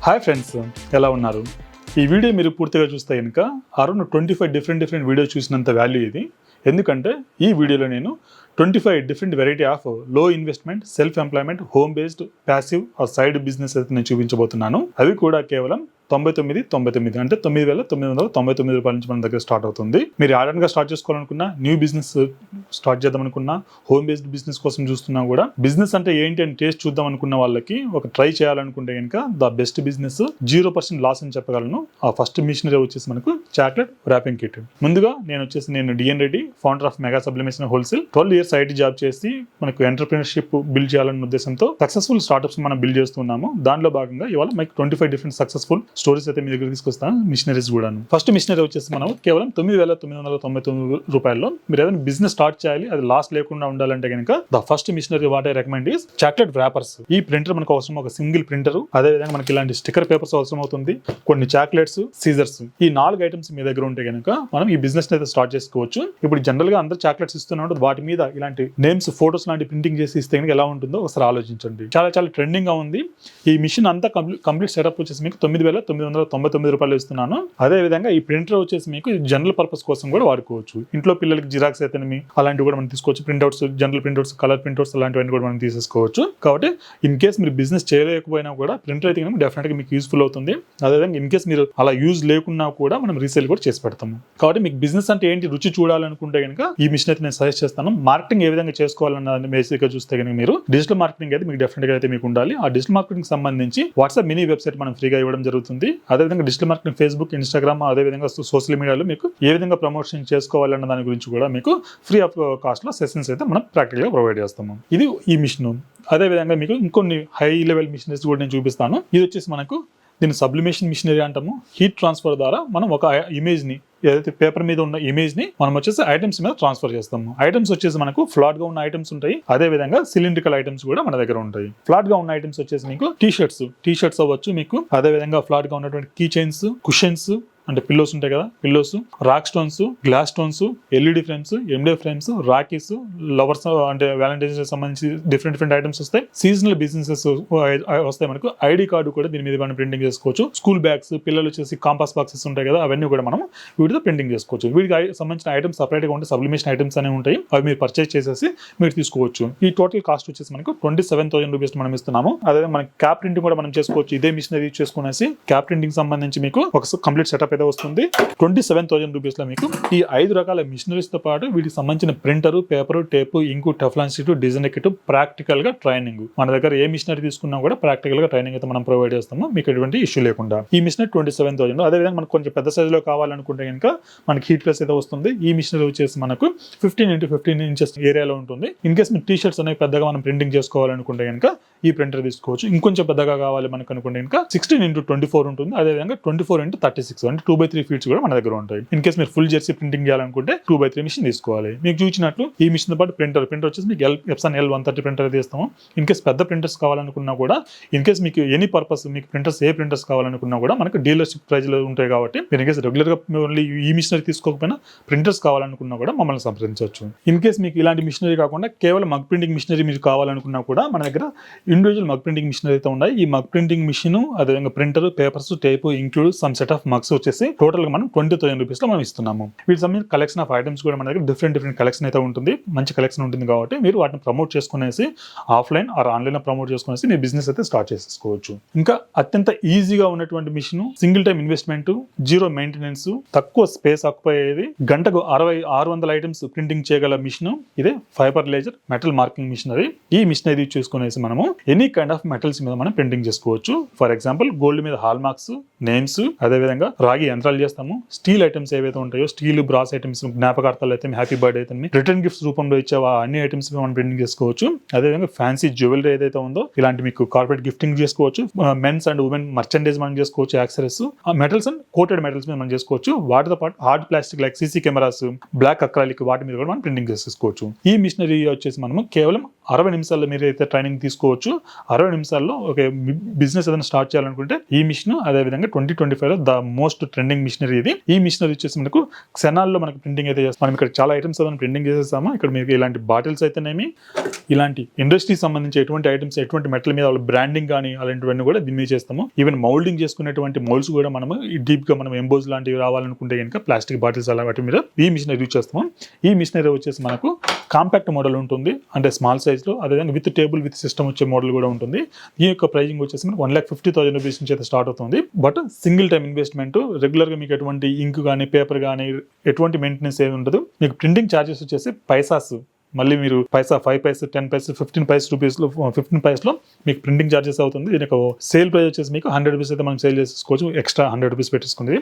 Hi friends, ఎలా ఉన్నారు? ఈ వీడియో మీరు పూర్తిగా చూస్తే కనుక అరౌండ్ 25 డిఫరెంట్ వీడియో చూసినంత వాల్యూ ఇది. ఎందుకంటే ఈ వీడియోలో నేను 25 different variety of low investment, self employment, home based, passive or side business అయితే నేను చూపించబోతున్నాను. అవి కూడా కేవలం 99 అంటే 9,999 రూపాయల నుంచి మన దగ్గర స్టార్ట్ అవుతుంది. మీరు ఆర్డర్గా స్టార్ట్ చేసుకోవాలనుకున్నా, న్యూ బిజినెస్ స్టార్ట్ చేద్దాం అనుకున్నా, హోమ్ బేస్డ్ బిజినెస్ కోసం చూస్తున్నా కూడా, బిజినెస్ అంటే ఏంటి అని టేస్ట్ చూద్దాం అనుకున్న వాళ్ళకి ఒక ట్రై చేయాలనుకుంటే కనుక ద బెస్ట్ బిజినెస్ 0% లాస్ అని చెప్పగలను. ఆ ఫస్ట్ మిషనరీ వచ్చేసి మనకు చాక్లెట్ ర్యాపింగ్ కిట్. ముందుగా నేను DN Reddy, founder of mega sublimation wholesale. 12 years IT job చేసి మనకు ఎంటర్‌ప్రెన్యూర్‌షిప్ బిల్డ్ చేయాలన్న ఉద్దేశంతో సక్సెస్ఫుల్ స్టార్ట్అప్స్ మనం బిల్డ్ చేస్తున్నాము. దానిలో భాగంగా ఇవాళ మీకు 25 డిఫరెంట్ సక్సెస్ఫుల్ స్టోరీస్ అయితే మీ దగ్గర తీసుకొస్తాను. మిషనరీస్ కూడా ఫస్ట్ మిషనరీ వచ్చేసి మనం కేవలం 9,999 రూపాయల్లో మీరు ఏదైనా బిజినెస్ స్టార్ట్ చేయాలి, అది లాస్ లేకుండా ఉండాలంటే కనుక the first machinery what I recommend is chocolate wrappers. ఈ ప్రింటర్ మనకు అవసరం, ఒక సింగిల్ ప్రింటర్. అదే విధంగా మనకి ఇలాంటి స్టిక్కర్ పేపర్స్ అవసరం అవుతుంది, కొన్ని చాక్లెట్స్, సీజర్స్. ఈ 4 ఐటమ్స్ మీ దగ్గర ఉంటే కనుక మనం ఈ బిజినెస్ అయితే స్టార్ట్ చేసుకోవచ్చు. ఇప్పుడు జనరల్ గా అందరూ చాక్లెట్స్ ఇస్తున్నప్పుడు వాటి మీద ఇలాంటి నేమ్స్, ఫోటోస్ లాంటి ప్రింటింగ్ చేసి ఇస్తే కనుక ఎలా ఉంటుందో ఒకసారి ఆలోచించండి. చాలా ట్రెండింగ్ గా ఉంది. ఈ మిషన్ అంతా కంప్లీట్ సెటప్ వచ్చేసి మీకు 9,999 రూపాయలు ఇస్తున్నాను. అదే విధంగా ఈ ప్రింటర్ వచ్చేసి మీకు జనరల్ పర్పస్ కోసం కూడా వాడుకోవచ్చు. ఇంట్లో పిల్లలకి జిరాక్స్ అయితే అలాంటివి కూడా మనం తీసుకోవచ్చు. Printouts, general printouts, colour printouts అలాంటివన్నీ కూడా మనం తీసేసుకోవచ్చు. కాబట్టి ఇన్ కేస్ మీరు బిజినెస్ చేయలేకపోయినా కూడా ప్రింటర్ అయితే డెఫినెట్ గా మీకు యూస్ఫుల్ అవుతుంది. అదేవిధంగా ఇన్ కేస్ మీరు అలా యూజ్ లేకున్నా కూడా మనం రీసేల్ కూడా చేసి పెడతాము. కాబట్టి మీకు బిజినెస్ అంటే ఏంటి రుచి చూడాలనుకుంటే కనుక ఈ మిషన్ అయితే నేను సజెస్ట్ చేస్తాను. మార్కెటింగ్ ఏ విధంగా చేసుకోవాలన్న బేసిక్ గా చూస్తే కనుక మీరు డిజిటల్ మార్కెటింగ్ అయితే మీకు డెఫినెట్ గా అయితే మీకు ఉండాలి. ఆ డిజిటల్ మార్కెటింగ్ సంబంధించి వాట్సాప్ మినీ వెబ్సైట్ మనం ఫ్రీగా ఇవ్వడం జరుగుతుంది. అదేవిధంగా డిజిటల్ మార్కెటింగ్ ఫేస్బుక్, ఇన్స్టాగ్రామ్, అదేవిధంగా సోషల్ మీడియాలో మీకు ఏ విధంగా ప్రమోషన్ చేసుకోవాలన్న దాని గురించి కూడా మీకు ఫ్రీ ఆఫ్ కాస్ట్ లో సెషన్స్ అయితే మనం ప్రాక్టికల్ గా ప్రొవైడ్ చేస్తాము. ఇది ఈ మిషన్. అదే విధంగా మీకు ఇంకొన్ని హై లెవెల్ మిషనరీస్ కూడా నేను చూపిస్తాను. ఇది వచ్చేసి మనకు దీన్ని సబ్లిమేషన్ మిషనరీ అంటాము. హీట్ ట్రాన్స్ఫర్ ద్వారా మనం ఒక ఇమేజ్ ని, ఏదైతే పేపర్ మీద ఉన్న ఇమేజ్ ని మనం వచ్చేసి ఐటమ్స్ మీద ట్రాన్స్ఫర్ చేస్తాము. ఐటమ్స్ వచ్చేసి మనకు ఫ్లాట్ గా ఉన్న ఐటమ్స్ ఉంటాయి, అదే విధంగా సిలిండ్రికల్ ఐటమ్స్ కూడా మన దగ్గర ఉంటాయి. ఫ్లాట్ గా ఉన్న ఐటమ్స్ వచ్చేసి మీకు టీ షర్ట్స్ అవ్వచ్చు మీకు. అదే విధంగా ఫ్లాట్ గా ఉన్నటువంటి కీ చైన్స్, కుషన్స్ అంటే పిల్లోస్ ఉంటాయి కదా, pillows, rock stones, glass stones, LED frames, ఎండే ఫ్రేమ్స్, రాకీస్, లవర్స్ అంటే వ్యాలంటైన్స్ సంబంధించి డిఫరెంట్ ఐటమ్స్ వస్తాయి. సీజనల్ బిజినెసెస్ వస్తాయి మనకు. ఐడి కార్డు కూడా దీని మీద మనం ప్రింటింగ్ చేసుకోవచ్చు. స్కూల్ బ్యాగ్స్, పిల్లలు వచ్చేసి కాంపాస్ బాక్సెస్ ఉంటాయి కదా, అవన్నీ కూడా మనం వీటితో ప్రింటింగ్ చేసుకోవచ్చు. వీటికి సంబంధించిన ఐటమ్స్ సపరేట్ గా ఉంటే సబ్లిమేషన్ ఐటమ్స్ అనేవి ఉంటాయి. అవి మీరు పర్చేస్ చేసేసి మీరు తీసుకోవచ్చు. ఈ టోటల్ కాస్ట్ వచ్చేసి మనకు 27,000 రూపీస్ మనం ఇస్తున్నాము. అదే మనకి క్యాప్ ప్రింటింగ్ కూడా మనం చేసుకోవచ్చు. ఇదే మిషనరీ యూజ్ చేసుకునేసి క్యాప్ ప్రింటింగ్ సంబంధించి మీకు ఒక కంప్లీట్ సెటప్ అయితే వస్తుంది. 27,000 రూపీస్ లో మీకు ఈ 5 రకాల మిషనరీస్ తో పాటు వీటికి సంబంధించిన printer, paper, tape, ink, Teflon sheet, design kit, practical గా ట్రైనింగ్. మన దగ్గర ఏ మిషనరీ తీసుకున్నా కూడా ప్రాక్టికల్ గా ట్రైనింగ్ అయితే మనం ప్రొవైడ్ చేస్తాము, మీకు ఎటువంటి ఇష్యూ లేకుండా. ఈ మిషనరీ 27,000. అదే విధంగా మనకు కొంచెం పెద్ద సైజ్ లో కావాలనుకుంటే కనుక మనకి హీట్ ప్రెస్ అయితే వస్తుంది. ఈ మిషనరీ వచ్చేసి మనకు 15x15 ఇంచెస్ ఏరియాలో ఉంటుంది. ఇన్ కేస్ మీరు టీ షర్ట్స్ అనేవి పెద్దగా మనం ప్రింటింగ్ చేసుకోవాలనుకుంటే కనుక ఈ ప్రింటర్ తీసుకోవచ్చు. ఇంకొంచెం పెద్దగా కావాలి మనకు అనుకుంటే కనుక 16x24 ఉంటుంది. అదే విధంగా 24x36 అంటే 2x3 ఫీట్స్ కూడా మన దగ్గర ఉంటాయి. ఇన్ కేస్ మీరు ఫుల్ జెర్సీ ప్రింటింగ్ చేయాలనుకుంటే 2x3 మిషన్ తీసుకోవాలి. మీకు చూసినట్లు ఈ మిషన్ తో పాటు ప్రింటర్ వచ్చేసి మీకు ఎప్సన్ L130 ప్రింటర్ తీస్తాము. ఇన్ కేస్ పెద్ద ప్రింటర్స్ కావాలనుకున్నా కూడా, ఇన్ కేస్ మీకు ఎనీ పర్పస్ మీకు ప్రింటర్స్ ఏ ప్రింటర్స్ కావాలనుకున్నా కూడా మనకు డీలర్షిప్ ప్రైజ్ లో ఉంటాయి. కాబట్టి మీరు ఇన్ కేస్ రెగ్యులర్ గా ఓన్లీ ఈ మిషనరీ తీసుకోకపోయినా ప్రింటర్స్ కావాలనుకున్నా కూడా మమ్మల్ని సంప్రదించవచ్చు. ఇన్ కేస్ మీకు ఇలాంటి మిషనరీ కాకుండా కేవలం మగ్ ప్రింటింగ్ మిషనరీ మీరు కావాలనుకున్నా కూడా మన దగ్గర ఇండివిజువల్ మగ్ ప్రింటింగ్ మిషనరీ అయితే ఉన్నాయి. ఈ మగ్ ప్రింటింగ్ మిషన్, అదేవిధంగా printer, papers, tape, include some set of mugs వచ్చేసి టోటల్ గా మనం 20,000 రూపీస్ లో మనం ఇస్తున్నాము. వీటి సంబంధించిన కలెక్షన్ ఆఫ్ ఐటమ్స్ కూడా మన దగ్గర డిఫరెంట్ కలెక్షన్ అయితే ఉంటుంది. మంచి కలెక్షన్ ఉంటుంది కాబట్టి మీరు వాటిని ప్రమోట్ చేసుకునేసి ఆఫ్లైన్ ఆర్ ఆన్లైన్ ప్రమోట్ చేసుకునేసి మీ బిజినెస్ అయితే స్టార్ట్ చేసేసుకోవచ్చు. ఇంకా అత్యంత ఈజీగా ఉన్నటువంటి machine, single time investment, zero maintenance, తక్కువ స్పేస్ ఆక్యుపై అయ్యేది, గంటకు 600 ఐటమ్స్ ప్రింటింగ్ చేయగల మిషన్ ఇదే fiber laser metal marking machinery. ఈ మిషన్ ఇది చూసుకునేసి మనము ఎనీ కైండ్ ఆఫ్ మెటల్స్ మీద మనం ప్రింటింగ్ చేసుకోవచ్చు. ఫర్ ఎగ్జాంపుల్ గోల్డ్ మీద హాల్ మార్క్స్, నేమ్స్, అదే విధంగా రాగి యంత్రాలు చేస్తాము. స్టీల్ ఐటమ్స్ ఏవైతే ఉంటాయో, స్టీల్, బ్రాస్ ఐటమ్స్, జ్ఞాపకార్థాలు అయితే, హ్యాపీ బర్త్డే అయితే, రిటర్న్ గిఫ్ట్స్ రూపంలో ఇచ్చే అన్ని ఐటమ్స్ మనం ప్రింటింగ్ చేసుకోవచ్చు. అదేవిధంగా ఫ్యాన్సీ జ్యువెలరీ ఏదైతే ఉందో ఇలాంటి మీకు కార్పొరేట్ గిఫ్టింగ్ చేసుకోవచ్చు. మెన్స్ అండ్ ఉమెన్ మర్చెండైజ్ మనం చేసుకోవచ్చు. Accessories, metals and coated metals మీద మనం చేసుకోవచ్చు. వాటితో పాటు hard plastic like CC cameras, black acrylic వాటి మీద కూడా మనం ప్రింటింగ్ చేసుకోవచ్చు. ఈ మిషనరీ వచ్చేసి మనము కేవలం 60 నిమిషాల్లో మీరు అయితే ట్రైనింగ్ తీసుకోవచ్చు. 60 నిమిషాల్లో ఒక బిజినెస్ ఏదైనా స్టార్ట్ చేయాలనుకుంటే ఈ మిషన్, అదేవిధంగా 2025లో ద మోస్ట్ ట్రెండింగ్ మిషనరీ ఇది. ఈ మిషనరీ వచ్చేసి మనకు క్షణాల్లో మనకు ప్రింటింగ్ అయితే చేస్తాం. మనం ఇక్కడ చాలా ఐటమ్స్ మనం ప్రింటింగ్ చేసేస్తాము. ఇక్కడ మీకు ఇలాంటి బాటిల్స్ అయితేనేమి, ఇలాంటి ఇండస్ట్రీకి సంబంధించి ఎటువంటి ఐటమ్స్, ఎటువంటి మెటల్ మీద వాళ్ళ బ్రాండింగ్ కానీ అలాంటివన్నీ కూడా దీని మీద చేస్తాము. ఈవెన్ మౌల్డింగ్ చేసుకునేటువంటి మౌల్డ్స్ కూడా మనము డీప్ గా మనం ఎంబోజ్ లాంటివి రావాలనుకుంటే కనుక ప్లాస్టిక్ బాటిల్స్ అలా వాటి మీద ఈ మిషనరీ యూజ్ చేస్తాము. ఈ మిషనరీ వచ్చేసి మనకు కాంపాక్ట్ మోడల్ ఉంటుంది, అంటే స్మాల్ సైజ్ లో. అదేవిధంగా విత్ టేబుల్ విత్ సిస్టమ్ వచ్చే మోడల్ కూడా ఉంటుంది. ఈ యొక్క ప్రైజింగ్ వచ్చేసి మనకు 1,50,000 రూపీస్ నుంచి అయితే స్టార్ట్ అవుతుంది. But single time investment, regular గా మీకు ఎటువంటి ఇంక్ కానీ పేపర్ కానీ ఎటువంటి మెయింటెనెన్స్ ఏది ఉండదు. మీకు ప్రింటింగ్ ఛార్జెస్ వచ్చేసి పైసాస్, మళ్ళీ మీరు పైసా 5 పైసా 10 పైసా 15 పైసా రూపీస్లో 15 పైసలో మీకు ప్రింటింగ్ ఛార్జెస్ అవుతుంది. దీని యొక్క సేల్ ప్రైస్ వచ్చేసి మీకు 100 రూపీస్ అయితే మనం సేల్ చేసుకోవచ్చు, ఎక్స్ట్రా 100 రూపీస్ పెట్టేసుకుంది.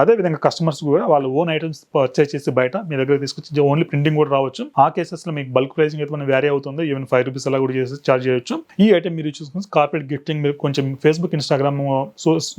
అదేవిధంగా కస్టమర్స్ కూడా వాళ్ళ ఓన్ ఐటమ్స్ పర్చేస్ చేసి బయట మీ దగ్గర తీసుకొచ్చి ఓన్లీ ప్రింటింగ్ కూడా రావచ్చు. ఆ కేసెస్లో మీకు బల్క్ ప్రైసింగ్ అయితే వ్యారీ అవుతుంది. ఈవెన్ 5 రూపీస్ అలా కూడా చేసి ఛార్జ్ చేయొచ్చు. ఈ ఐటమ్ మీరు చూసుకుని కార్పొరేట్ గిఫ్టింగ్ మీరు కొంచెం ఫేస్బుక్, ఇన్స్టాగ్రామ్,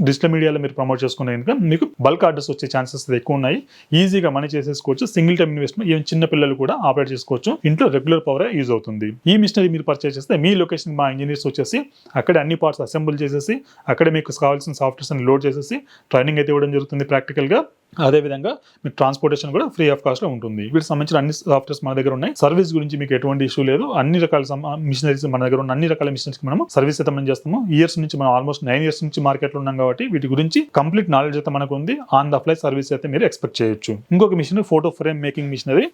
డిజిటల్ మీడియాలో మీరు ప్రమోట్ చేసుకునే కనుక మీకు బల్క్ ఆర్డర్స్ వచ్చే ఛాన్సెస్ ఎక్కువ ఉన్నాయి. ఈజీగా మనీ చేసేసుకోవచ్చు. సింగిల్ టైం ఇన్వెస్ట్మెంట్, ఈవెన్ చిన్న పిల్లలు కూడా ఆపరేట్ చేసుకోవచ్చు. ఇంట్లో రెగ్యులర్ పవర్ యూజ్ అవుతుంది. ఈ మిషనరీ మీరు పర్చేస్ చేస్తే మీ లొకేషన్ మా ఇంజనీర్స్ వచ్చేసి అక్కడ అన్ని పార్ట్స్ అసెంబుల్ చేసేసి అక్కడ మీకు కావాల్సిన సాఫ్ట్వేర్స్ అని లోడ్ చేసేసి ట్రైనింగ్ అయితే ఇవ్వడం జరుగుతుంది ప్రాక్టికల్ గా. అదేవిధంగా మీకు ట్రాన్స్పోర్టేషన్ కూడా ఫ్రీ ఆఫ్ కాస్ట్ లో ఉంటుంది. వీటికి సంబంధించిన అన్ని సాఫ్ట్వేర్స్ మన దగ్గర ఉన్నాయి. సర్వీస్ గురించి మీకు ఎటువంటి ఇష్యూ లేదు. అన్ని రకాల మిషనరీస్ మన దగ్గర ఉన్న అన్ని రకాల మిషనరీస్ మనం సర్వీస్ అయితే మనం చేస్తాము. ఇయర్స్ నుంచి మనం ఆల్మోస్ట్ 9 ఇయర్స్ నుంచి మార్కెట్ లో ఉన్నాం కాబట్టి వీటి గురించి కంప్లీట్ నాలెడ్జ్ అయితే మనకు ఉంది. ఆన్ ద ఫ్లై సర్వీస్ అయితే మీరు ఎక్స్పెక్ట్ చేయొచ్చు. ఇంకొక machine photo frame making machinery.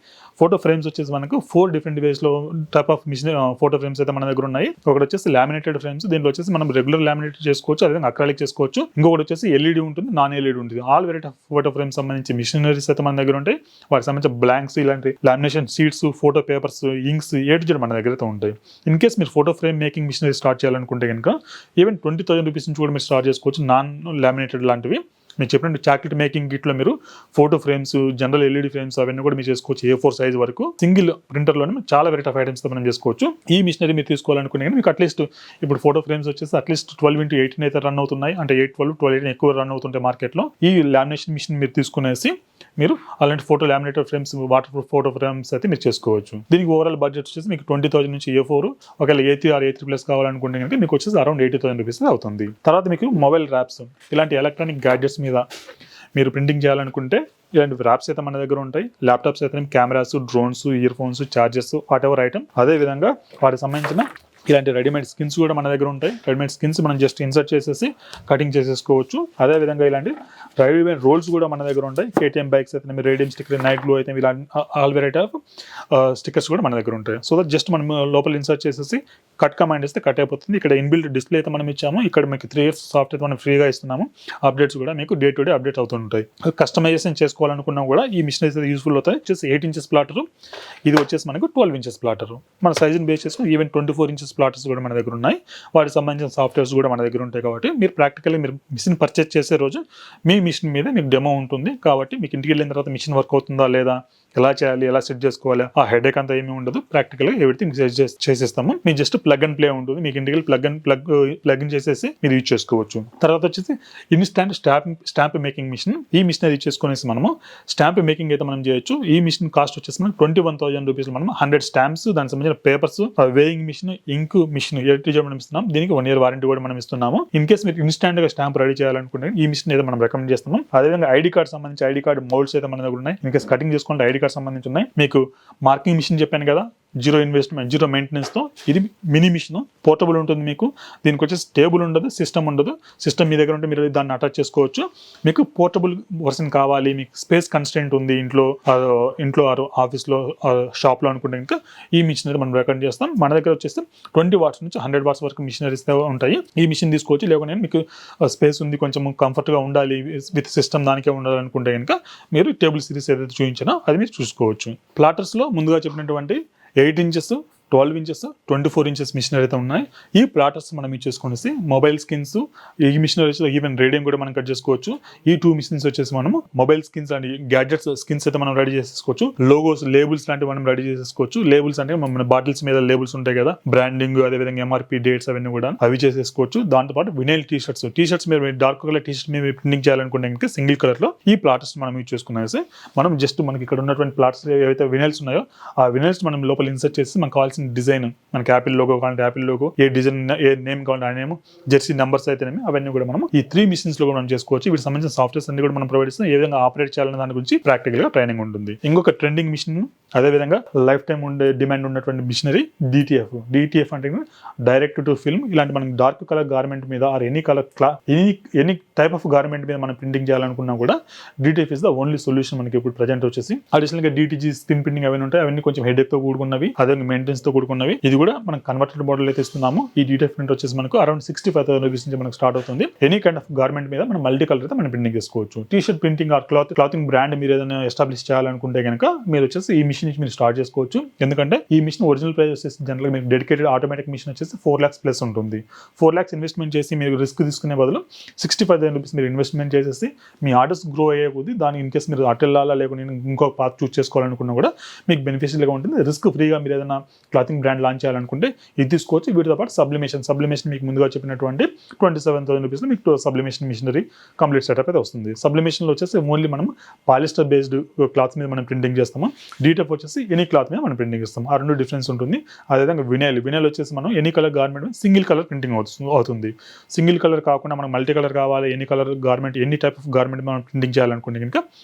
Photo frames వచ్చేసి మనకు 4 డిఫరెంట్ వేస్ లో type of machine photo frames అయితే మన దగ్గర ఉన్నాయి. ఒకటి వచ్చేసి లామినేటెడ్ ఫ్రేమ్స్. దీంట్లో వచ్చేసి మనం రెగ్యులర్ లామినేట్ చేసుకోవచ్చు, అదేవిధంగా అక్రాలిక్ చేసుకోవచ్చు. ఇంకొకటి వచ్చేసి ఎల్ఈడి ఉంటుంది, నాన్ ఎల్ఈడి ఉంటుంది. All variety of photo frame సంబంధించి మిషన్ అయితే మన దగ్గర ఉంటాయి. వాటికి సంబంధించిన బ్లాంక్స్, ఇలాంటి lamination sheets, photo papers, inks ఏటు మన దగ్గర అయితే ఉంటాయి. ఇన్ కేస్ మీరు photo frame making machinery start చేయాలనుకుంటే కనుక ఈవెన్ 20,000 రూపీస్ నుంచి కూడా మీరు స్టార్ట్ చేసుకోవచ్చు. నాన్ లామినేటెడ్ లాంటివి మీరు చెప్పినట్టు చాక్లెట్ మేకింగ్ కిట్లో మీరు photo frames, general LED frames అవన్నీ కూడా మీరు చేసుకోవచ్చు. A4 సైజ్ వరకు సింగిల్ ప్రింటర్లోనే చాలా వెరైటీ ఆఫ్ ఐటమ్స్ మనం చేసుకోవచ్చు. ఈ మిషనరీ మీరు తీసుకోవాలనుకునే మీకు అట్లీస్ట్ ఇప్పుడు ఫోటో ఫ్రేమ్స్ వచ్చేసి అట్లీస్ట్ 12x18 అయితే రన్ అవుతున్నాయి. అంటే 812 ఎక్కువ రన్ అవుతుంటాయి మార్కెట్లో. ఈ లామినేషన్ మిషన్ మీరు తీసుకునేసి మీరు అలాంటి photo laminator frames, water proof photo frames అయితే మీరు చేసుకోవచ్చు. దీనికి ఓవరాల్ బడ్జెట్ వచ్చేసి మీకు 20,000 నుంచి A4, ఒకవేళ A3 or A3+ కావాలనుకుంటే కనుక మీకు వచ్చేసి అరౌండ్ 80,000 రూపీస్ అవుతుంది. తర్వాత మీకు మొబైల్ ర్యాప్స్, ఇలాంటి ఎలక్ట్రానిక్ గ్యాడ్జెట్స్ మీద మీరు ప్రింటింగ్ చేయాలనుకుంటే ఇలాంటి ర్యాప్స్ అయితే మన దగ్గర ఉంటాయి. ల్యాప్టాప్స్ అయితే cameras, drones, ear phones, charges, what ever item. అదేవిధంగా వాటికి సంబంధించిన ఇలాంటి రెడీమేడ్ స్కిన్స్ కూడా మన దగ్గర ఉంటాయి. రెడీమేడ్ స్కిన్స్ మనం జస్ట్ ఇన్సర్ట్ చేసేసి కటింగ్ చేసేసుకోవచ్చు. అదేవిధంగా ఇలాంటి రెడీమేడ్ రోల్స్ కూడా మన దగ్గర ఉంటాయి. KTM బైక్స్ అయితే మీరు రేడియం స్టిక్కర్, నైట్ గ్లో అయితే ఇలా ఆల్ వెరైటీ ఆఫ్ స్టిక్కర్స్ కూడా మన దగ్గర ఉంటాయి. సో దట్ జస్ట్ మనం లోపల ఇన్సర్ట్ చేసేసి కట్ కమాండ్ ఇస్తే కట్ అయిపోతుంది. ఇక్కడ ఇన్బిల్ట్ డిస్ప్లే అయితే మనం ఇచ్చాము. ఇక్కడ మీకు 3 years సాఫ్ట్వేర్ మనం ఫ్రీగా ఇస్తున్నాము. అప్డేట్స్ కూడా మీకు డే టు డే అప్డేట్ అవుతుంటాయి. కస్టమైజేషన్ చేసుకోవాలనుకున్నా కూడా ఈ మిషన్ అయితే యూస్ఫుల్ అవుతాయి. వచ్చేసి 8 inches ప్లాటర్, ఇది వచ్చేసి మనకు 12 inches ప్లాటర్. మన సైజుని బేస్ చేసుకుని ఈవెన్ 24 inches ప్లాటర్స్ కూడా మన దగ్గర ఉన్నాయి. వాటికి సంబంధించిన సాఫ్ట్వేర్స్ కూడా మన దగ్గర ఉంటాయి. కాబట్టి మీరు ప్రాక్టికల్గా మీరు మిషన్ పర్చేస్ చేసే రోజు మీ మిషన్ మీద మీకు డెమో ఉంటుంది. కాబట్టి మీకు ఇంటికి వెళ్ళిన తర్వాత మిషన్ వర్క్ అవుతుందా లేదా, ఎలా చేయాలి, ఎలా సెట్ చేసుకోవాలి, ఆ హెడేక్ అంతా ఏమీ ఉండదు. ప్రాక్టికల్గా ఎవ్రీథింగ్ చేసేస్తాము. మీకు జస్ట్ ప్లగ్ అండ్ ప్లే ఉంటుంది. మీకు ఇంటికి ప్లగ్ ఇన్ చేసేసి మీరు యూజ్ చేసుకోవచ్చు. తర్వాత వచ్చేసి ఇన్స్టాంట్ స్టాంప్ మేకింగ్ మిషన్. ఈ మిషన్ అది చేసుకునేసి మనము స్టాంప్ మేకింగ్ అయితే మనం చేయొచ్చు. ఈ మిషన్ కాస్ట్ వచ్చేసి మనకు 21,000 రూపీస్. మనం 100 స్టాంప్స్, దానికి సంబంధించిన పేపర్స్, వేయింగ్ మిషన్, ఇంక్ మిషన్ మనం ఇస్తున్నాం. దీనికి 1 year వారంటీ కూడా మనం ఇస్తున్నాము. ఇన్ కేస్ మీరు ఇన్స్టాంట్ గా స్టాంప్ రెడీ చేయాలనుకుంటే ఈ మిషన్ అయితే మనం రికమెండ్ చేస్తున్నాం. అదేవిధంగా ఐడి కార్డ్ సంబంధించి ఐడి కార్డ్ మౌల్డ్స్ అయితే మన దగ్గర ఉన్నాయి. ఇన్ కేస్ కటింగ్ చేసుకుంటే ఐడి కార్డ్ సంబంధించి ఉన్నాయి. మీకు మార్కింగ్ మిషన్ చెప్పాను కదా, జీరో ఇన్వెస్ట్మెంట్, జీరో మెయింటెనెన్స్ తో. ఇది మినీ మిషన్, పోర్టబుల్ ఉంటుంది. మీకు దీనికి వచ్చేసి టేబుల్ ఉండదు, సిస్టమ్ ఉండదు. సిస్టమ్ మీ దగ్గర ఉంటే మీరు దాన్ని అటాచ్ చేసుకోవచ్చు. మీకు పోర్టబుల్ వర్షన్ కావాలి, మీకు స్పేస్ కన్స్టెంట్ ఉంది ఇంట్లో ఆఫీస్లో, షాప్లో అనుకుంటే ఇంకా ఈ మిషన్ అయితే మనం రికమెండ్ చేస్తాం. మన దగ్గర వచ్చేసి 20 watts నుంచి 100 watts వరకు మిషనరీస్ ఉంటాయి. ఈ మిషన్ తీసుకోవచ్చు. లేకపోతే మీకు స్పేస్ ఉంది, కొంచెం కంఫర్ట్గా ఉండాలి, విత్ సిస్టమ్ దానికే ఉండాలనుకుంటే కనుక మీరు టేబుల్ సిరీస్ ఏదైతే చూపించినా అది మీరు చూసుకోవచ్చు. ప్లాటర్స్లో ముందుగా చెప్పినటువంటి 8 inches, 12 inches, 24 inches మిషనరీ అయితే ఉన్నాయి. ఈ ప్లాటర్స్ మనం యూజ్ చేసుకునేసి మొబైల్ స్కిన్స్, ఈ మిషనరీస్లో ఈవెన్ రేడియం కూడా మనం కట్ చేసుకోవచ్చు. ఈ 2 మిషన్స్ వచ్చేసి మనము mobile skins and gadgets skins అయితే మనం రెడీ చేసుకోవచ్చు. లోగోస్, లేబుల్స్ లాంటివి మనం రెడీ చేసేసుకోవచ్చు. లేబుల్స్ అంటే మన బాటిల్స్ మీద లేబుల్స్ ఉంటాయి కదా, బ్రాండింగ్, అదేవిధంగా MRP డేట్స్ అవన్నీ కూడా అవి చేసేసుకోవచ్చు. దాంతోపాటు వినైల్ టీషర్ట్స్ మీరు డార్క్ కలర్ టీషర్ట్ మీద ప్రింటింగ్ చేయాలనుకుంటే కనుక సింగిల్ కలర్ లో ఈ ప్లాటర్స్ మనం యూజ్ చేసుకునేసి మనం జస్ట్ మనకి ఇక్కడ ఉన్నటువంటి ప్లాటర్స్ ఏవైతే వినైల్స్ ఉన్నాయో ఆ వినైల్స్ మనం లోపల ఇన్సర్ట్ చేసి మనకు కావాల్సిన కావాల్సిన డిజైన్, మనకి యాపిల్ లోగో కావాలంటే యాపిల్ లోగో, ఏ డిజైన్ ఏ నేమ్ కావాలంటే ఆ నేమ్, జెర్సీ నెంబర్స్ అయితేనేమి అవన్నీ కూడా మనం ఈ 3 మిషన్స్ లో కూడా మనం చేసుకోవచ్చు. వీటికి సంబంధించిన సాఫ్ట్వేర్స్ అన్ని కూడా మనం ప్రొవైడ్ చేస్తాం. ఏ విధంగా ఆపరేట్ చేయాలనే దాని గురించి ప్రాక్టికల్ గా ట్రైనింగ్ ఉంటుంది. ఇంకొక ట్రెండింగ్ మిషన్, అదే విధంగా లైఫ్ టైం ఉండే డిమాండ్ ఉన్నటువంటి మిషనరీ డిటిఎఫ్ అంటే డైరెక్ట్ టు ఫిల్మ్. ఇలాంటి మనం డార్క్ కలర్ గార్మెంట్ మీద or any colour any type of garment మీద మనం ప్రింటింగ్ చేయాలనుకున్నా కూడా DTF is the only solution మనకి ఇప్పుడు ప్రజెంట్ వచ్చేసి. అడిషనల్ గా డిటిజీ స్క్రీన్ ప్రింటింగ్ అవన్నీ ఉంటాయి, అవన్నీ కొంచెం హెడేక్ తో కూడుకున్నవి, అదే మెయింటెనెన్స్ తో కూడుకున్నవి. ఇది కూడా మనం కన్వర్టెడ్ మోడల్ అయితే ఇస్తున్నాము. ఈ డిటిఎఫ్ ప్రింట్ వచ్చేసి మనకు అరౌండ్ 65,000 రూపీస్ నుంచి మనకు స్టార్ట్ అవుతుంది. ఎనీ కైండ్ ఆఫ్ గార్మెంట్ మీద మనం మల్టీ కలర్ అయితే మనం ప్రింటింగ్ చేసుకోవచ్చు. T-shirt printing or clothing brand మీరు ఏదైనా ఎస్టాబ్లిష్ చేయాలనుకుంటే కనుక మీరు వచ్చేసి ఈ మిషన్ నుంచి మీరు స్టార్ట్ చేసుకోవచ్చు. ఎందుకంటే ఈ మిషన్ ఒరిజినల్ ప్రైస్ వచ్చేసి జనరల్ మీకు డెడికేటెడ్ ఆటోమేటిక్ మిషన్ వచ్చేసి 4 lakhs ప్లస్ ఉంటుంది. 4 lakhs ఇన్వెస్ట్మెంట్ చేసి మీరు రిస్క్ తీసుకునే బదులు 65,000 రూపీస్ మీరు ఇన్వెస్ట్మెంట్ చేసేసి మీ ఆర్డర్స్ గ్రో అయ్యే కొద్దీ దాని ఇన్ కేసు మీరు అటు వెళ్ళాలా లేకపోతే నేను ఇంకో పాత్ చూస్ చేసుకోవాలనుకున్నా కూడా మీకు బెనిఫిషియల్గా ఉంటుంది. రిస్క్ ఫ్రీగా మీరు ఏదైనా క్లాతింగ్ బ్రాండ్ లాంచ్ చేయాలనుకుంటే ఇది తీసుకోవచ్చు. వీటితో పాటు సబ్లిమేషన్ మీకు ముందుగా చెప్పినటువంటి 27,000 రూపీస్లో మీకు సబ్లిమేషన్ మిషనరీ కంప్లీట్ సెటప్ అయితే వస్తుంది. సబ్లిమేషన్లో వచ్చేసి ఓన్లీ మనం పాలిస్టర్ బేస్డ్ క్లాత్ మీద మనం ప్రింటింగ్ చేస్తాము. డీటెప్ వచ్చేసి ఎనీ క్లాత్ మీద మనం ప్రింటింగ్ ఇస్తాం. ఆ రెండు డిఫరెన్స్ ఉంటుంది. అదేవిధంగా వినైల్ వచ్చేసి మనం any colour garment single colour printing అవుతుంది. సింగిల్ కలర్ కాకుండా మనం మల్టీ కలర్ కావాలి, any colour garment any type of garment మనం ప్రింటింగ్ చేయాలనుకుంటే కనుక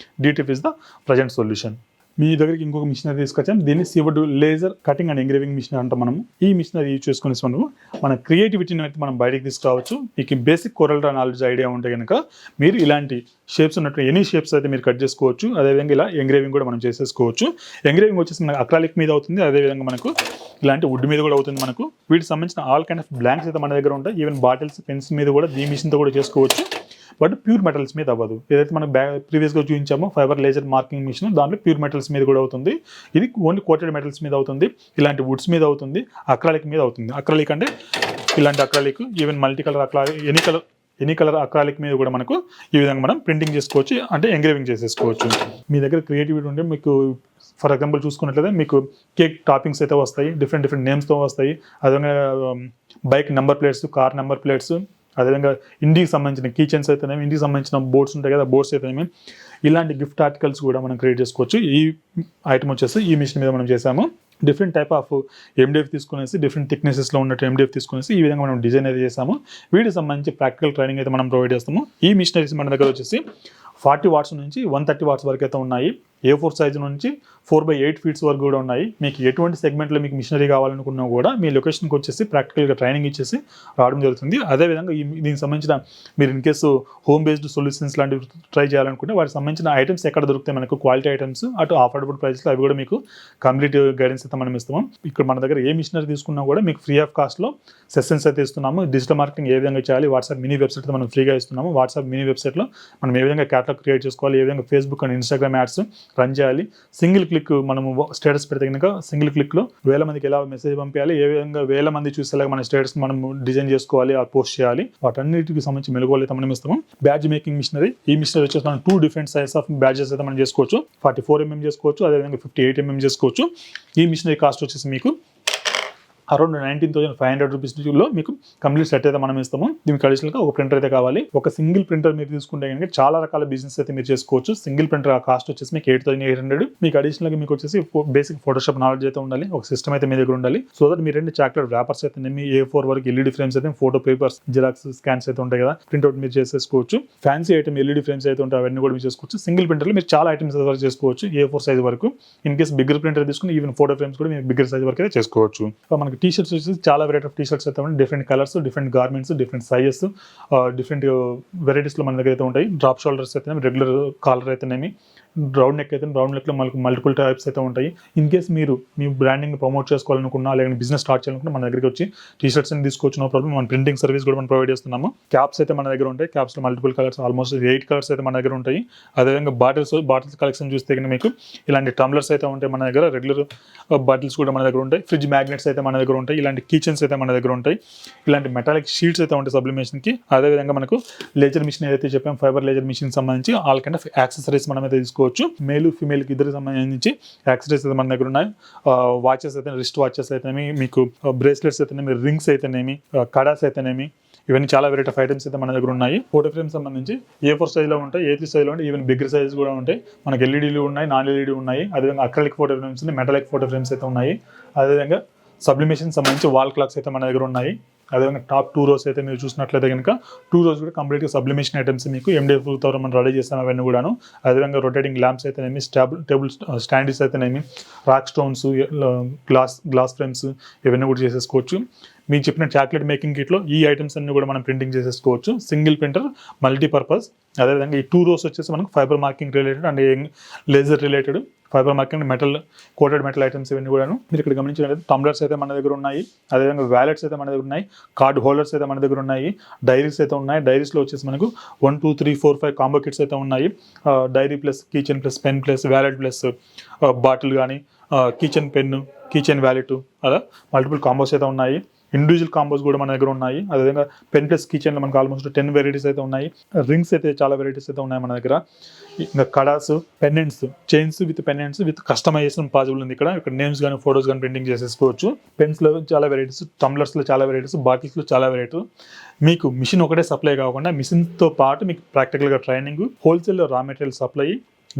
DTF is the present solution. మీ దగ్గరికి ఇంకొక మిషనరీ తీసుకొచ్చాం. దీన్ని సివడ్ laser cutting and engraving machine అంటాం మనము. ఈ మిషనరీ యూజ్ చేసుకునే మనము మన క్రియేటివిటీని అయితే మనం బయటకు తీసుకురావచ్చు. మీకు basic coral draw knowledge idea ఉంటే కనుక మీరు ఇలాంటి షేప్స్ ఉన్నట్టు ఎనీ షేప్స్ అయితే మీరు కట్ చేసుకోవచ్చు. అదేవిధంగా ఇలా ఎంగ్రేవింగ్ కూడా మనం చేసేసుకోవచ్చు. ఎంగ్రేవింగ్ వచ్చేసి మనకు అక్రాలిక్ మీద అవుతుంది, అదేవిధంగా మనకు ఇలాంటి వుడ్ మీద కూడా అవుతుంది. మనకు వీటికి సంబంధించిన ఆల్ కైండ్ ఆఫ్ బ్లాంక్స్ అయితే మన దగ్గర ఉంటాయి. ఈవెన్ బాటిల్స్, పెన్స్ మీద కూడా ఈ మిషన్తో కూడా చేసుకోవచ్చు. బట్ ప్యూర్ మెటల్స్ మీద అవ్వదు. ఏదైతే మనం ప్రీవియస్గా చూపించామో ఫైబర్ లేజర్ మార్కింగ్ మిషన్, దాంట్లో ప్యూర్ మెటల్స్ మీద కూడా అవుతుంది. ఇది ఓన్లీ కోటెడ్ మెటల్స్ మీద అవుతుంది. ఇలాంటి వుడ్స్ మీద అవుతుంది, అక్రాలిక్ మీద అవుతుంది. అక్రాలిక్ అంటే ఇలాంటి acrylic, even multi colour acrylic, any colour acrylic మీద కూడా మనకు ఈ విధంగా మనం ప్రింటింగ్ చేసుకోవచ్చు, అంటే ఎంగ్రేవింగ్ చేసేసుకోవచ్చు. మీ దగ్గర క్రియేటివిటీ ఉంటే మీకు ఫర్ ఎగ్జాంపుల్ చూసుకున్నట్లయితే మీకు కేక్ టాపింగ్స్ అయితే వస్తాయి, డిఫరెంట్ నేమ్స్తో వస్తాయి. అదేవిధంగా bike number plates, car number plates, అదేవిధంగా ఇంటికి సంబంధించిన కిచెన్స్ అయితేనేమి, ఇంటికి సంబంధించిన బోర్డ్స్ ఉంటాయి కదా, బోర్డ్స్ అయితేనేమి, ఇలాంటి గిఫ్ట్ ఆర్టికల్స్ కూడా మనం క్రియేట్ చేసుకోవచ్చు. ఈ ఐటమ్ వచ్చేసి ఈ మిషన్ మీద మనం చేసాము. డిఫరెంట్ టైప్ ఆఫ్ ఎండిఎఫ్ తీసుకునేసి, డిఫరెంట్ థిక్నెసెస్లో ఉన్నట్టు ఎండిఎఫ్ తీసుకునేసి ఈ విధంగా మనం డిజైన్ అయితే చేసాము. వీటికి సంబంధించి ప్రాక్టికల్ ట్రైనింగ్ అయితే మనం ప్రొవైడ్ చేస్తాము. ఈ మిషనరీస్ మన దగ్గర వచ్చేసి 40 watts నుంచి 130 watts వరకు అయితే ఉన్నాయి. A4 సైజు నుంచి 4/8 feet వరకు కూడా ఉన్నాయి. మీకు ఎటువంటి సెగ్మెంట్లో మీకు మిషనరీ కావాలనుకున్నా కూడా మీ లొకేషన్కి వచ్చేసి ప్రాక్టికల్గా ట్రైనింగ్ ఇచ్చేసి రావడం జరుగుతుంది. అదేవిధంగా దీనికి సంబంధించిన మీరు in case home based solutions లాంటివి ట్రై చేయాలనుకుంటే వాటికి సంబంధించిన ఐటమ్స్ ఎక్కడ దొరుకుతాయి మనకు, క్వాలిటీ ఐటమ్స్, అటు అఫోర్డబుల్ ప్రైస్లో, అవి కూడా మీకు కంప్లీట్ గైడెన్స్ అయితే మనం ఇస్తాము. ఇక్కడ మన దగ్గర ఏ మిషనరీ తీసుకున్నా కూడా మీకు ఫ్రీ ఆఫ్ కాస్ట్లో సెషన్స్ అయితే ఇస్తున్నాము. డిజిటల్ మార్కెటింగ్ ఏ విధంగా చేయాలి, వాట్సాప్ మినీ వెబ్సైట్ మనం ఫ్రీగా ఇస్తున్నాము. వాట్సాప్ మినీ వెబ్సైట్లో మనం ఏ విధంగా క్యాటలాగ్ క్రియేట్ చేసుకోవాలి, ఏ విధంగా Facebook and Instagram ads run చేయాలి, సింగిల్ క్లిక్ మనము స్టేటస్ పెడితే కనుక సింగిల్ క్లిక్లో 1000 మందికి ఎలా మెసేజ్ పంపించాలి, ఏ విధంగా 1000 మంది చూసేలాగా మన స్టేటస్ మనం డిజైన్ చేసుకోవాలి, పోస్ట్ చేయాలి, వాటన్నిటికి సంబంధించి మెలుగులు అయితే మనం ఇస్తాము. బ్యాడ్జ్ మేకింగ్ మిషనరీ, ఈ మిషనరీ వచ్చేసి మనం 2 different సైజ్ ఆఫ్ బ్యాడ్జెస్ అయితే మనం చేసుకోవచ్చు. 44 mm చేసుకోవచ్చు, అదేవిధంగా 58 mm చేసుకోవచ్చు. ఈ మిషనరీ కాస్ట్ వచ్చేసి మీకు అరౌండ్ 19,500 రూపీస్లో మీకు కంప్లీట్ సెట్ అయితే మనం ఇస్తాము. దీనికి అడిషనల్గా ఒక ప్రింటర్ అయితే కావాలి. ఒక సింగిల్ ప్రింటర్ మీరు తీసుకుంటే కనుక చాలా రకాల బిజినెస్ అయితే మీరు చేసుకోవచ్చు. సింగిల్ ప్రింటర్ ఆ కాస్ట్ వచ్చేసి మీకు 8,800. మీకు అడిషనల్గా మీకు వచ్చేసి బేసిక్ ఫోటోషాప్ నాలెడ్జ్ అయితే ఉండాలి, ఒక సిస్టమ్ అయితే మీ దగ్గర ఉండాలి. సో దట్ మీరు చాక్లెట్ వ్రాపర్స్ అయితే A4 వరకు LED ఫ్రేమ్స్ అయితే, ఫోటో పేపర్స్, జిరాక్స్, స్కాన్స్ అయితే ఉంటాయి కదా, ప్రింట్అవుట్ మీరు చేసేసుకోవచ్చు. ఫ్యాన్సీ ఐటమ్ LED ఫ్రేమ్స్ అయితే ఉంటాయి, అవన్నీ కూడా మీరు చేసుకోవచ్చు. సింగిల్ ప్రింటర్లో మీరు చాలా ఐటమ్స్ వరకు చేసుకోవచ్చు, A4 సైజ్ వరకు. ఇన్ కేస్ బిగ్గర్ ప్రింటర్ తీసుకుని ఈవెన్ ఫోటో ఫ్రేమ్స్ కూడా మీరు బిగ్గర్ సైజ్ వరకు అయితే చేసుకోవచ్చు. మనకి టీ-షర్ట్స్ వచ్చేసి చాలా వెరైటీ ఆఫ్ టీ-షర్ట్స్ అయితే ఉంటాయి, different colours, different garments, different sizes, different వెరైటీస్లో మన దగ్గర అయితే ఉంటాయి. డ్రాప్ షోల్డర్స్ అయితేనేమి, రెగ్యులర్ కాలర్ అయితేనేమి, రౌండ్ నెక్ అయితే రౌండ్ నెక్లో మనకు మల్టిపుల్ టైప్స్ అయితే ఉంటాయి. ఇన్ కేస్ మీరు మీ బ్రాండింగ్ ప్రమోట్ చేసుకోవాలనుకున్నా, లేకపోతే బిజినెస్ స్టార్ట్ చేయాలనుకున్నా మన దగ్గరికి వచ్చి టీ-షర్ట్స్ అని తీసుకోవచ్చు, నో ప్రాబ్లం. మన ప్రింటింగ్ సర్వీస్ కూడా మనం ప్రొవైడ్ చేస్తున్నాము. క్యాప్స్ అయితే మన దగ్గర ఉంటాయి. క్యాప్స్లో మల్టిపుల్ కలర్స్, ఆల్మోస్ట్ 8 కలర్స్ అయితే మన దగ్గర ఉంటాయి. అదేవిధంగా బాటిల్స్ కలెక్షన్ చూస్తే కనుక మీకు ఇలాంటి టంబ్లర్స్ అయితే ఉంటాయి మన దగ్గర, రెగ్యులర్ బాటిల్స్ కూడా మన దగ్గర ఉంటాయి. ఫ్రిడ్జ్ మ్యాగ్నెట్స్ అయితే మన దగ్గర ఉంటాయి. ఇలాంటి కిచెన్స్ అయితే మన దగ్గర ఉంటాయి. ఇలాంటి మెటాలిక్ షీట్స్ అయితే ఉంటాయి సబ్లిమేషన్కి. అదేవిధంగా మనకు లేజర్ మిషన్ ఏదైతే చెప్పాం, ఫైబర్ లేజర్ మిషన్ సంబంధించి ఆల్ కైండ్ ఆఫ్ యాక్సెసరీస్ మనం అయితే తీసుకోవచ్చు. మేలు ఫీమేల్కి ఇద్దరికి సంబంధించి యాక్సెసరీస్ అయితే మన దగ్గర ఉన్నాయి. వాచెస్ అయితే, రిస్ట్ వాచెస్ అయితేనేమి, మీకు బ్రేస్లెట్స్ అయితేనేమి, రింగ్స్ అయితేనేమి, కడాస్ అయితేనేమి, ఇవన్నీ చాలా వెరైటీ ఆఫ్ ఐటమ్స్ అయితే మన దగ్గర ఉన్నాయి. ఫోటో ఫ్రేమ్ సంబంధించి A4 సైజ్లో ఉంటాయి, A3 సైజ్లో ఉంటాయి, ఈవెన్ బిగ్గర్ సైజ్ కూడా ఉంటాయి. మనకి LEDలు ఉన్నాయి, నాన్ LED ఉన్నాయి. అదేవిధంగా అక్రిలిక్ ఫోటో ఫ్రేమ్స్ ఉన్నాయి, మెటాలిక్ ఫోటో ఫ్రేమ్స్ అయితే ఉన్నాయి. అదేవిధంగా సబ్లిమేషన్ సంబంధించి వాల్ క్లాక్స్ అయితే మన దగ్గర ఉన్నాయి. అదేవిధంగా టాప్ 2 rows అయితే మీరు చూసినట్లయితే కనుక 2 rows కూడా కంప్లీట్గా సబ్లిమేషన్ ఐటమ్స్ మీకు MDF తో మనం రెడీ చేస్తాం అవన్నీ కూడాను. అదేవిధంగా రొటేటింగ్ ల్యాంప్స్ అయితేనేమి, టేబుల్ స్టాండీస్ అయితేనేమి, రాక్ స్టోన్స్, గ్లాస్ ఫ్రేమ్స్ ఇవన్నీ కూడా చేసేసుకోవచ్చు. మీకు చెప్పిన చాక్లెట్ మేకింగ్ కిట్లో ఈ ఐటమ్స్ అన్ని కూడా మనం ప్రింటింగ్ చేసేసుకోవచ్చు. Single printer, multipurpose. అదేవిధంగా ఈ 2 rows వచ్చేసి మనకు fiber marking related and laser related, fiber marking, coated metal items ఇవన్నీ కూడాను మీరు ఇక్కడ గమనించినట్లయితే టంబ్లర్స్ అయితే మన దగ్గర ఉన్నాయి. అదేవిధంగా వ్యాలెట్స్ అయితే మన దగ్గర ఉన్నాయి. కార్డ్ హోల్డర్స్ అయితే మన దగ్గర ఉన్నాయి. డైరీస్ అయితే ఉన్నాయి. డైరీస్లో వచ్చేసి మనకు 1 2 3 4 5 కాంబో కిట్స్ అయితే ఉన్నాయి. Diary plus keychain plus pen plus wallet plus bottle కానీ, కీచెన్ పెన్ను, కీచెన్ వ్యాలెట్, అలా మల్టిపుల్ కాంబోస్ అయితే ఉన్నాయి. ఇండివిజువల్ కాంబోస్ కూడా మన దగ్గర ఉన్నాయి. అదేవిధంగా పెన్ ప్లస్ కిచెన్లో మనకు ఆల్మోస్ట్ 10 వెరైటీస్ అయితే ఉన్నాయి. రింగ్స్ అయితే చాలా వెరైటీస్ అయితే ఉన్నాయి మన దగ్గర. ఇంకా కడాస్, pendants, chains with pendants with customization possible ఉంది. ఇక్కడ నేమ్స్ కానీ ఫోటోస్ కానీ ప్రింటింగ్ చేసేసుకోవచ్చు. పెన్స్లో చాలా వెరైటీస్, టంబ్లర్స్లో చాలా వెరైటీస్, బాటిల్స్లో చాలా వెరైటీస్. మీకు మిషన్ ఒకటే సప్లై కాకుండా మిషన్తో పాటు మీకు ప్రాక్టికల్గా ట్రైనింగ్, హోల్సేల్లో raw material supply,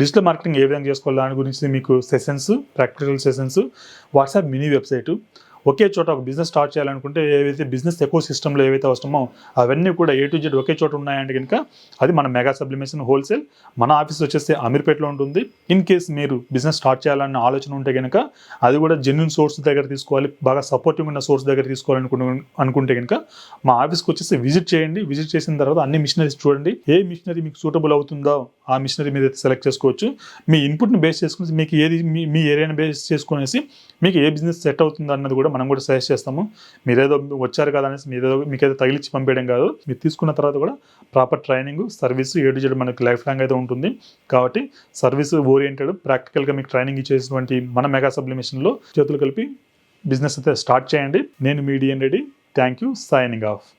digital marketing ఏ విధంగా చేసుకోవాలి దాని గురించి మీకు sessions, practical sessions, WhatsApp mini website. ఒకే చోట ఒక బిజినెస్ స్టార్ట్ చేయాలనుకుంటే ఏవైతే బిజినెస్ ఎకో సిస్టంలో ఏవైతే అవసరమో అవన్నీ కూడా A to Z ఒకే చోట ఉన్నాయంటే కనుక అది మన మెగా సబ్లిమేషన్ హోల్సేల్. మన ఆఫీస్ వచ్చేసి అమీర్పేటలో ఉంటుంది. ఇన్ కేస్ మీరు బిజినెస్ స్టార్ట్ చేయాలన్న ఆలోచన ఉంటే కనుక అది కూడా జెన్యూన్ సోర్స్ దగ్గర తీసుకోవాలి, బాగా సపోర్టివ్ ఉన్న సోర్స్ దగ్గర తీసుకోవాలనుకుంటే కనుక మా ఆఫీస్కి వచ్చేసి విజిట్ చేయండి. విజిట్ చేసిన తర్వాత అన్ని మిషనరీస్ చూడండి. ఏ మిషనరీ మీకు సూటబుల్ అవుతుందో ఆ మిషనరీ మీద అయితే సెలెక్ట్ చేసుకోవచ్చు. మీ ఇన్పుట్ని బేస్ చేసుకుని మీకు ఏది మీ ఏరియాని బేస్ చేసుకునేసి మీకు ఏ బిజినెస్ సెట్ అవుతుందో అన్నది కూడా మనం కూడా సజెస్ట్ చేస్తాము. మీరేదో వచ్చారు కదా అనేసి మీకేదో తగిలిచ్చి పంపేయడం కాదు. మీరు తీసుకున్న తర్వాత కూడా proper training, service A to Z మనకి లైఫ్ లాంగ్ అయితే ఉంటుంది. కాబట్టి సర్వీస్ ఓరియంటెడ్ ప్రాక్టికల్గా మీకు ట్రైనింగ్ ఇచ్చేటువంటి మన మెగా సబ్లిమేషన్లో చేతులు కలిపి బిజినెస్ అయితే స్టార్ట్ చేయండి. నేను మీ DN Reddy. Thank you. Signing of.